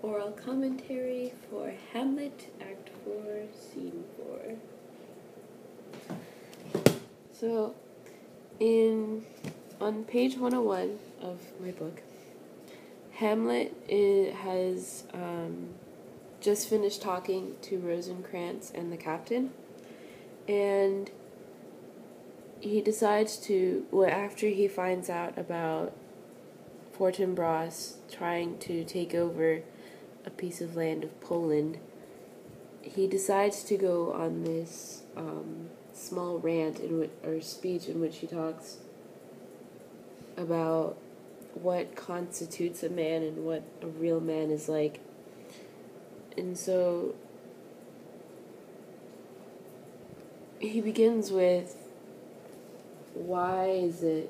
oral commentary for Hamlet, Act 4, Scene 4. So, on page 101 of my book, Hamlet has just finished talking to Rosencrantz and the captain, and he decides to, after he finds out about Fortinbras trying to take over a piece of land of Poland, he decides to go on this small rant or speech in which he talks about what constitutes a man and what a real man is like. And so he begins with, why is it,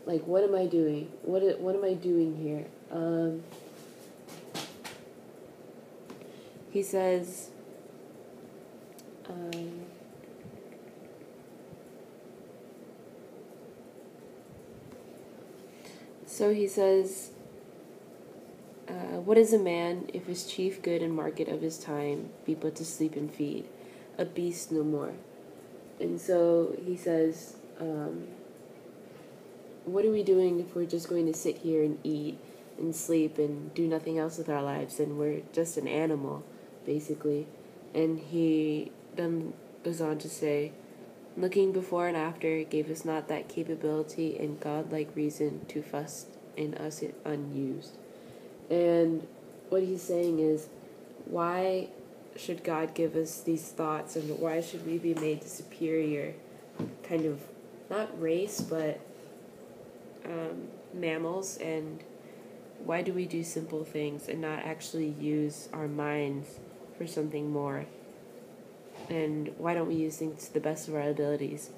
like, what am I doing? What am I doing here? He says, so he says, what is a man if his chief good and market of his time be but to sleep and feed? A beast no more. And so he says, what are we doing if we're just going to sit here and eat and sleep and do nothing else with our lives? And we're just an animal, basically. And he then goes on to say, looking before and after gave us not that capability and godlike reason to fuss in us unused. And what he's saying is, why should God give us these thoughts, and why should we be made the superior kind of, not race, but mammals, and why do we do simple things and not actually use our minds for something more? And why don't we use things to the best of our abilities?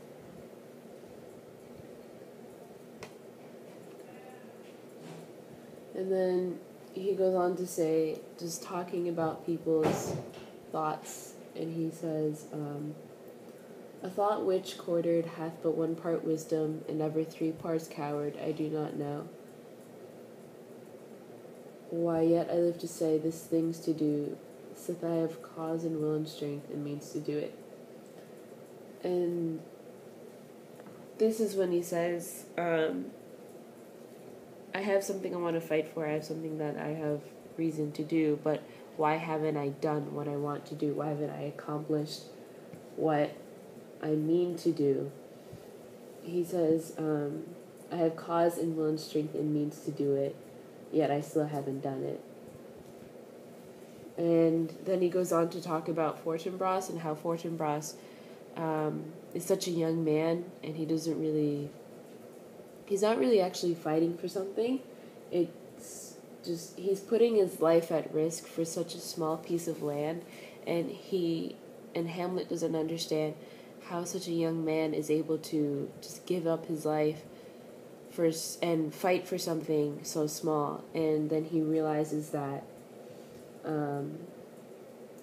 And then he goes on to say, just talking about people's thoughts, and he says, a thought which quartered hath but one part wisdom, and ever 3 parts coward, I do not know. Why yet I live to say this thing's to do, sith I have cause and will and strength and means to do it. And this is when he says, I have something I want to fight for, I have something that I have reason to do, but why haven't I done what I want to do? Why haven't I accomplished what I mean to do? He says, I have cause and will and strength and means to do it, yet I still haven't done it. And then he goes on to talk about Fortinbras and how Fortinbras is such a young man, and he's not really actually fighting for something. It's just, he's putting his life at risk for such a small piece of land, and Hamlet doesn't understand how such a young man is able to just give up his life and fight for something so small. And then he realizes that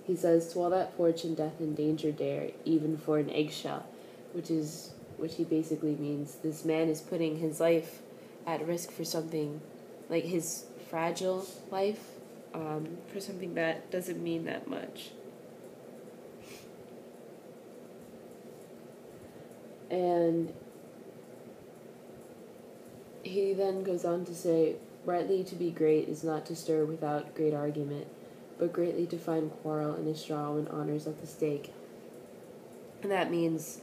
he says, to all that fortune, death, and danger dare, even for an eggshell, which he basically means this man is putting his life at risk for something, like his fragile life, for something that doesn't mean that much. And he then goes on to say, rightly to be great is not to stir without great argument, but greatly to find quarrel in a straw when honor's at the stake. And that means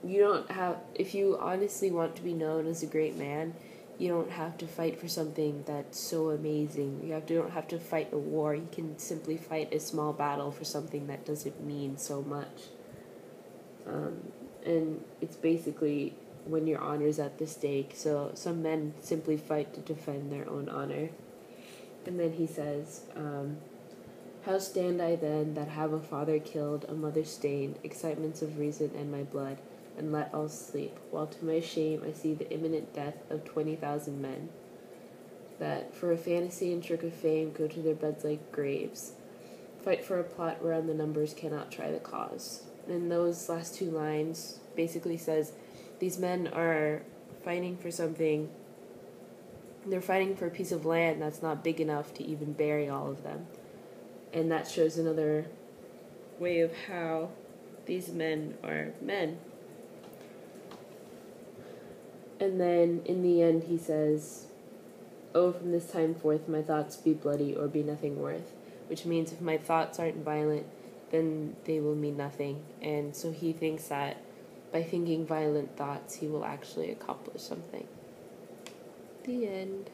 you don't have, if you honestly want to be known as a great man, you don't have to fight for something that's so amazing. You don't have to fight a war. You can simply fight a small battle for something that doesn't mean so much. And it's basically when your honor's at the stake. So some men simply fight to defend their own honor. And then he says, how stand I then that have a father killed, a mother stained, excitements of reason and my blood, and let all sleep, while to my shame I see the imminent death of 20,000 men, that for a fantasy and trick of fame go to their beds like graves, fight for a plot whereon the numbers cannot try the cause. And those last 2 lines basically says these men are fighting for something They're fighting for a piece of land that's not big enough to even bury all of them. And that shows another way of how these men are men. And then in the end he says, "Oh, from this time forth my thoughts be bloody or be nothing worth," which means if my thoughts aren't violent, then they will mean nothing. And so he thinks that by thinking violent thoughts, he will actually accomplish something. The end.